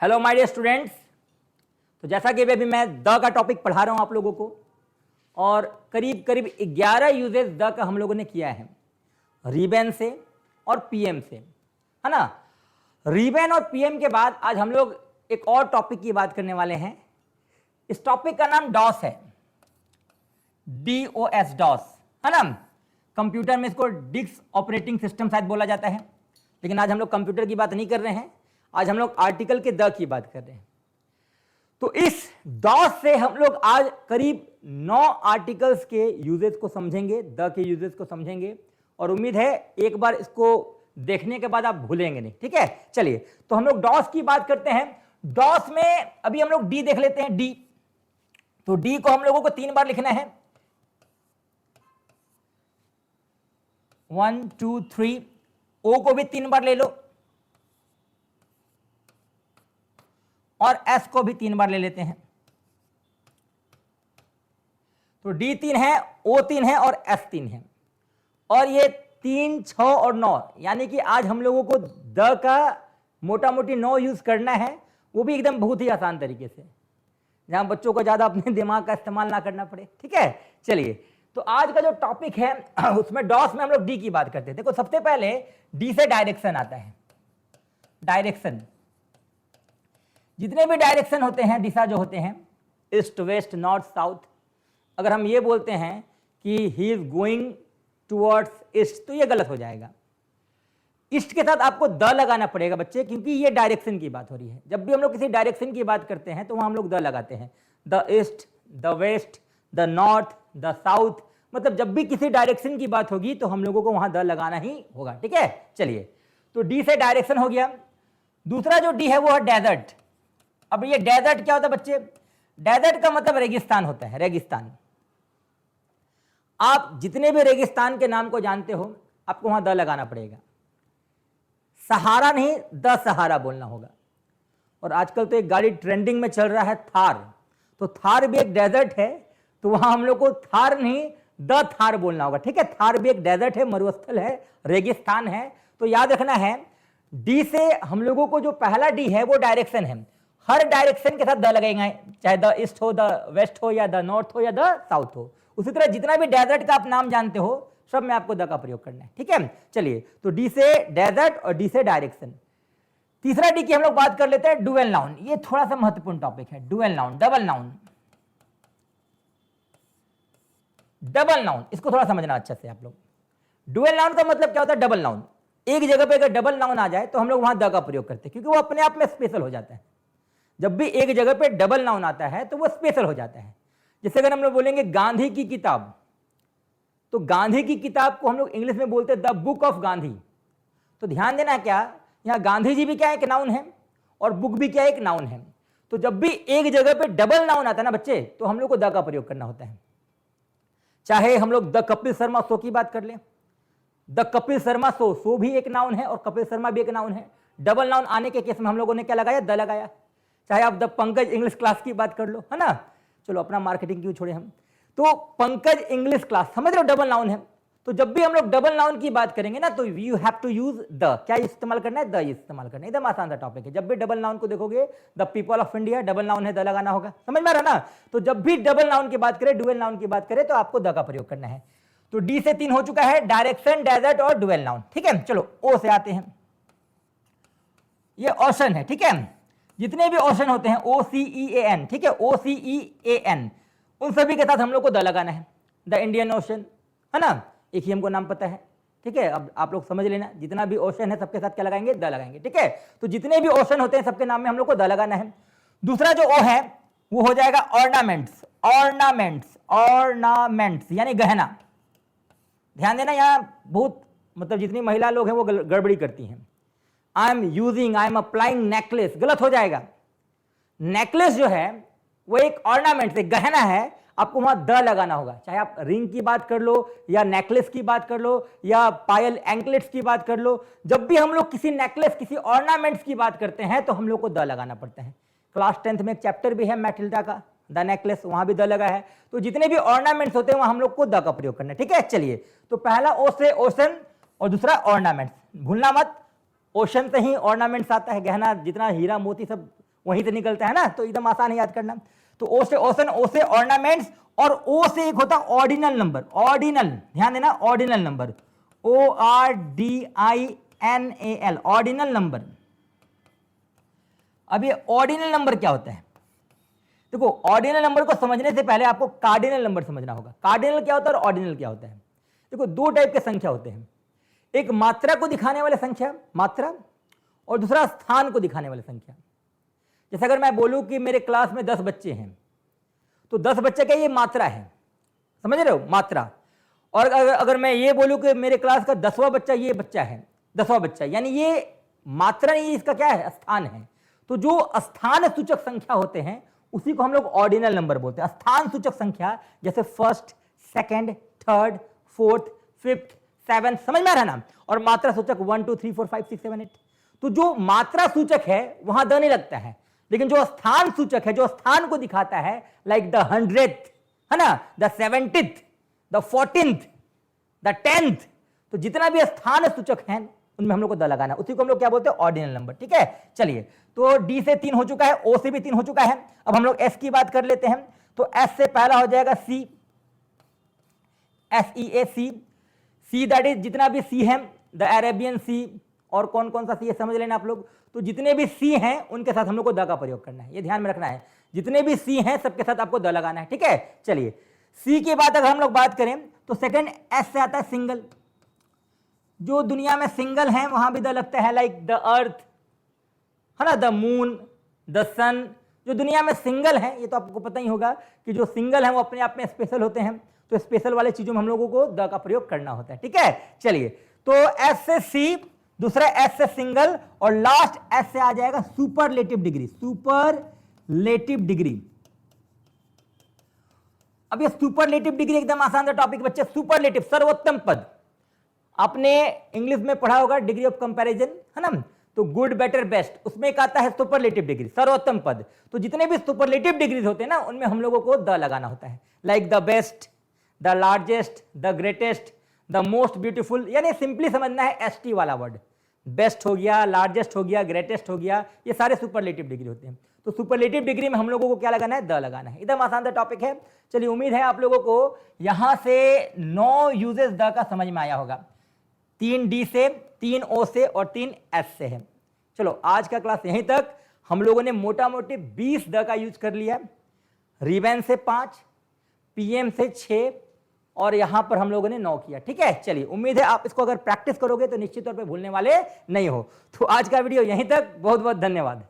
Hello my dear students. तो जैसा कि अभी मैं द का टॉपिक पढ़ा रहा हूं आप लोगों को, और करीब करीब 11 यूजेस द का हम लोगों ने किया है, रिबेन से और पीएम से, है ना। रिबेन और पीएम के बाद आज हम लोग एक और टॉपिक की बात करने वाले हैं। इस टॉपिक का नाम डॉस है, DOS, डॉस, है ना। कंप्यूटर में इसको डिस्क ऑपरेटिंग सिस्टम शायद बोला जाता है, लेकिन आज हम लोग कंप्यूटर की बात नहीं कर रहे हैं, आज हम लोग आर्टिकल के द की बात कर रहे हैं। तो इस डॉस से हम लोग आज करीब 9 आर्टिकल्स के यूजेस को समझेंगे, द के यूजेस को समझेंगे, और उम्मीद है एक बार इसको देखने के बाद आप भूलेंगे नहीं। ठीक है, चलिए तो हम लोग डॉस की बात करते हैं। डॉस में अभी हम लोग डी देख लेते हैं। डी, तो डी को हम लोगों को 3 बार लिखना है, 1 2 3। ओ को भी 3 बार ले लो, और एस को भी 3 बार ले लेते हैं। तो डी 3 है, ओ 3 है और एस 3 है, और ये 3, 6 और 9, यानी कि आज हम लोगों को द का मोटा मोटी 9 यूज करना है, वो भी एकदम बहुत ही आसान तरीके से, जहां बच्चों को ज्यादा अपने दिमाग का इस्तेमाल ना करना पड़े। ठीक है, चलिए तो आज का जो टॉपिक है उसमें डॉस में हम लोग डी की बात करते हैं। देखो सबसे पहले डी से डायरेक्शन आता है। डायरेक्शन, जितने भी डायरेक्शन होते हैं, दिशा जो होते हैं, ईस्ट, वेस्ट, नॉर्थ, साउथ, अगर हम ये बोलते हैं कि he is going towards east, तो ये गलत हो जाएगा। ईस्ट के साथ आपको द लगाना पड़ेगा बच्चे, क्योंकि ये डायरेक्शन की बात हो रही है। जब भी हम लोग किसी डायरेक्शन की बात करते हैं तो वहां हम लोग द लगाते हैं। The east, the west, the north, the south, मतलब जब भी किसी डायरेक्शन की बात होगी तो हम लोगों को वहां द लगाना ही होगा। ठीक है, चलिए तो डी से डायरेक्शन हो गया। दूसरा जो डी है वो है डेजर्ट। अब ये डेजर्ट क्या होता है बच्चे? डेजर्ट का मतलब रेगिस्तान होता है। रेगिस्तान, आप जितने भी रेगिस्तान के नाम को जानते हो आपको वहां द लगाना पड़ेगा। सहारा नहीं, द सहारा बोलना होगा। और आजकल तो एक गाड़ी ट्रेंडिंग में चल रहा है, थार, तो थार भी एक डेजर्ट है, तो वहां हम लोग को थार नहीं द थार बोलना होगा। ठीक है, थार भी एक डेजर्ट है, मरुस्थल है, रेगिस्तान है। तो याद रखना है डी से हम लोगों को जो पहला डी है वो डायरेक्शन है, हर डायरेक्शन के साथ द लगेगा, चाहे द ईस्ट हो, द वेस्ट हो, या द नॉर्थ हो, या द साउथ हो। उसी तरह जितना भी डेजर्ट का आप नाम जानते हो सब में आपको द का प्रयोग करना है। ठीक है, चलिए तो डी से डेजर्ट और डी से डायरेक्शन। तीसरा डी की हम लोग बात कर लेते हैं, डुअल नाउन। ये थोड़ा सा महत्वपूर्ण टॉपिक है। Dual noun, double noun. Double noun, इसको थोड़ा समझना अच्छा से आप लोग। डुअल नाउन का मतलब क्या होता है? Double noun. एक जगह पे अगर डबल नाउन आ जाए तो हम लोग वहां द का प्रयोग करते हैं, क्योंकि वो अपने आप में स्पेशल हो जाता है। जब भी एक जगह पे डबल नाउन आता है तो वो स्पेशल हो जाता है। जैसे अगर हम लोग बोलेंगे गांधी की किताब, तो गांधी की किताब को हम लोग इंग्लिश में बोलते हैं द बुक ऑफ गांधी। तो ध्यान देना क्या, यहां गांधी जी भी क्या एक नाउन है और बुक भी क्या एक नाउन है। तो जब भी एक जगह पे डबल नाउन आता है ना बच्चे, तो हम लोग को द का प्रयोग करना होता है। चाहे हम लोग द कपिल शर्मा शो की बात कर लें, द कपिल शर्मा शो भी एक नाउन है और कपिल शर्मा भी एक नाउन है। डबल नाउन आने के केस में हम लोगों ने क्या लगाया? द लगाया। चाहे आप द पंकज इंग्लिश क्लास की बात कर लो, है ना। चलो अपना मार्केटिंग क्यों छोड़े हम, तो पंकज इंग्लिश क्लास, समझ रहे हो, डबल नाउन है। तो जब भी हम लोग डबल नाउन की बात करेंगे ना, तो you have to use the. क्या इस्तेमाल करना है? द इस्तेमाल करना है। एकदम आसान सा टॉपिक है। जब भी डबल नाउन को देखोगे, the people of India, double noun है, द लगाना होगा। समझ में आ रहा ना। तो जब भी डबल नाउन की बात करें, डुअल नाउन की बात करें, तो आपको द का प्रयोग करना है। तो डी से 3 हो चुका है, डायरेक्शन, डेजर्ट और डुअल नाउन। ठीक है, चलो ओ से आते हैं। ये ओशन है। ठीक है, जितने भी ओशन होते हैं, OCEAN, ठीक है, OCEAN, उन सभी के साथ हम लोग को द लगाना है। द इंडियन ओशन, है ना, एक ही हमको नाम पता है। ठीक है, अब आप लोग समझ लेना, जितना भी ओशन है सबके साथ क्या लगाएंगे? द लगाएंगे। ठीक है, तो जितने भी ओशन होते हैं सबके नाम में हम लोग को द लगाना है। दूसरा जो ओ है वो हो जाएगा ऑर्नामेंट्स। ऑर्नामेंट्स, ऑर्नामेंट्स यानी गहना। ध्यान देना, यहां बहुत मतलब जितनी महिला लोग हैं वो गड़बड़ी करती हैं। I am using, I am applying necklace, गलत हो जाएगा। नेकलेस जो है वो एक ऑर्नामेंट, एक गहना है, आपको वहां द लगाना होगा। चाहे आप रिंग की बात कर लो, या नेकलेस की बात कर लो, या पायल एंकलेट्स की बात कर लो, जब भी हम लोग किसी नेकलेस, किसी ऑर्नामेंट्स की बात करते हैं तो हम लोग को द लगाना पड़ता है। क्लास 10th में एक चैप्टर भी है मैटिल्डा का, द नेकलेस, वहां भी द लगा है। तो जितने भी ऑर्नामेंट्स होते हैं वहां हम लोग को द का प्रयोग करना है। ठीक है, चलिए तो पहला ओ से ओशन और दूसरा ऑर्नामेंट्स। भूलना मत, ओशन से ही ऑर्नामेंट्स आता है, गहना, जितना हीरा मोती सब वहीं से निकलता है ना, तो एकदम आसान है याद करना। तो ओ से ओसन, ओ से ऑर्नामेंट्स, और ओ से एक होता है ऑर्डिनल नंबर। ऑर्डिनल, ध्यान देना, ordinal number, ORDINAL, ordinal number. अब ये ऑर्डिनल नंबर क्या होता है? देखो, ऑर्डिनल नंबर को समझने से पहले आपको कार्डिनल नंबर समझना होगा। कार्डिनल क्या होता है और ऑर्डिनल क्या होता है? देखो, दो टाइप के संख्या होते हैं, एक मात्रा को दिखाने वाले संख्या, मात्रा, और दूसरा स्थान को दिखाने वाले संख्या। जैसे अगर मैं बोलूं कि मेरे क्लास में 10 बच्चे हैं, तो 10 बच्चे क्या, ये मात्रा है, समझ रहे हो, मात्रा। और अगर मैं ये बोलूं कि मेरे क्लास का 10वां बच्चा ये बच्चा है, 10वां बच्चा, यानी ये मात्रा नहीं, इसका क्या है, स्थान है। तो जो स्थान सूचक संख्या होते हैं उसी को हम लोग ऑर्डिनल नंबर बोलते हैं। स्थान सूचक संख्या जैसे first, second, third, fourth, fifth, seven, समझ में आ रहा है ना। और मात्रा सूचक 1 2 3 4 5 6 7 8। तो जो मात्रा सूचक है वहां द नहीं लगता है, लेकिन जो स्थान सूचक है, जो स्थान को दिखाता है, लाइक द 100th, है ना, the 70th, the 14th, the 10th, तो जितना भी स्थान सूचक है उनमें हम लोग को द लगाना है, उसी को हम लोग क्या बोलते हैं, ऑर्डिनल नंबर। ठीक है, चलिए, तो डी से 3 हो चुका है, ओ से भी 3 हो चुका है। अब हम लोग एस की बात कर लेते हैं। तो एस से पहला हो जाएगा सी, SEAC, सी दैट इज जितना भी सी है, द अरेबियन सी, और कौन कौन सा सी है समझ लेना आप लोग। तो जितने भी सी हैं उनके साथ हम लोग को द का प्रयोग करना है, ये ध्यान में रखना है, जितने भी सी हैं सबके साथ आपको द लगाना है। ठीक है, चलिए, सी के बाद अगर हम लोग बात करें तो सेकंड एस से आता है सिंगल। जो दुनिया में सिंगल है वहां भी द लगता है, लाइक द अर्थ, है ना, द मून, द सन। जो दुनिया में सिंगल है, ये तो आपको पता ही होगा कि जो सिंगल है वो अपने आप में स्पेशल होते हैं, तो स्पेशल वाले चीजों में हम लोगों को द का प्रयोग करना होता है। ठीक है, चलिए, तो एस से सी, दूसरा एस से सिंगल, और लास्ट एस से आ जाएगा सुपरलेटिव डिग्री। सुपरलेटिव डिग्री, अब ये सुपरलेटिव डिग्री एकदम आसान सा टॉपिक बच्चे। सुपरलेटिव, सर्वोत्तम पद। आपने इंग्लिश में पढ़ा होगा डिग्री ऑफ कंपैरिजन, है ना, तो गुड, बेटर, बेस्ट, उसमें एक आता है सुपरलेटिव डिग्री, सर्वोत्तम पद। तो जितने भी सुपरलेटिव डिग्रीज होते हैं ना उनमें हम लोगों को द लगाना होता है, like the best, the largest, the greatest, the most beautiful. यानी सिंपली समझना है ST वाला वर्ड, बेस्ट हो गया, लार्जेस्ट हो गया, ग्रेटेस्ट हो गया, ये सारे सुपरलेटिव डिग्री होते हैं। तो सुपरलेटिव डिग्री में हम लोगों को क्या लगाना है, द लगाना है। एकदम आसान सा टॉपिक है। चलिए, उम्मीद है आप लोगों को यहां से 9 यूजेस द का समझ में आया होगा। 3 डी से, 3 ओ से और 3 एस से है। चलो, आज का क्लास यहीं तक। हम लोगों ने मोटा मोटी 20 द का यूज कर लिया, रिबन से 5, PM से 6, और यहां पर हम लोगों ने 9 किया। ठीक है, चलिए, उम्मीद है आप इसको अगर प्रैक्टिस करोगे तो निश्चित तौर पे भूलने वाले नहीं हो। तो आज का वीडियो यहीं तक, बहुत बहुत धन्यवाद।